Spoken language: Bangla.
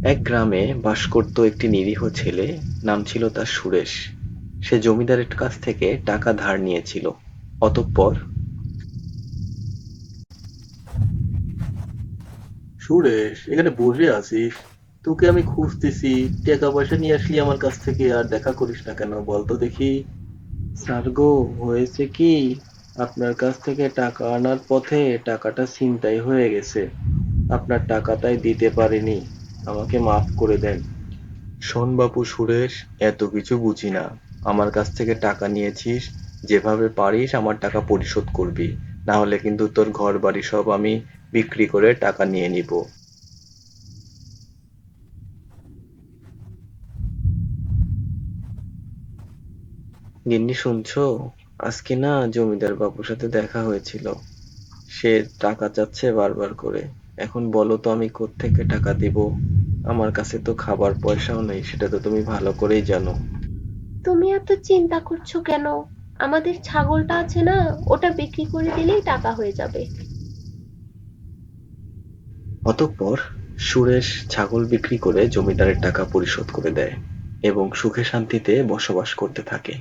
এক গ্রামে বাস করত একটি নিরীহ ছেলে, নাম ছিল তার সুরেশ। সে জমিদারের কাছ থেকে টাকা ধার নিয়েছিল। অতঃপর সুরেশ, এখানে বসে আছিস? তোকে আমি খুঁজতেছি। টাকা পয়সা নিয়ে আসলি আমার কাছ থেকে, আর দেখা করিস না কেন বলতো দেখি। স্যার গো, হয়েছে কি, আপনার কাছ থেকে টাকা আনার পথে টাকাটা ছিনতাই হয়ে গেছে। আপনার টাকাটাই দিতে পারিনি, আমাকে মাফ করে দেন। শোন বাপু সুরেশ, এত কিছু বুঝি না। আমার কাছ থেকে টাকা নিয়েছিস, যেভাবে পারিস আমার টাকা পরিশোধ করবি, না হলে কিন্তু তোর ঘর বাড়ি সব আমি বিক্রি করে টাকা নিয়ে নিব। গিন্নি শুনছো? আজকে না জমিদার বাবুর সাথে দেখা হয়েছিল। সে টাকা চাচ্ছে বারবার করে। এখন বলো তো আমি কোত্থেকে টাকা দিব? আমার কাছে তো খাবার পয়সাও নেই, সেটা তো তুমি ভালো করেই জানো। তুমি এত চিন্তা করছো কেন? আমাদের ছাগলটা আছে না, ওটা বিক্রি করে দিলেই টাকা হয়ে যাবে। অতঃপর সুরেশ ছাগল বিক্রি করে জমিদারের টাকা পরিশোধ করে দেয় এবং সুখে শান্তিতে বসবাস করতে থাকে।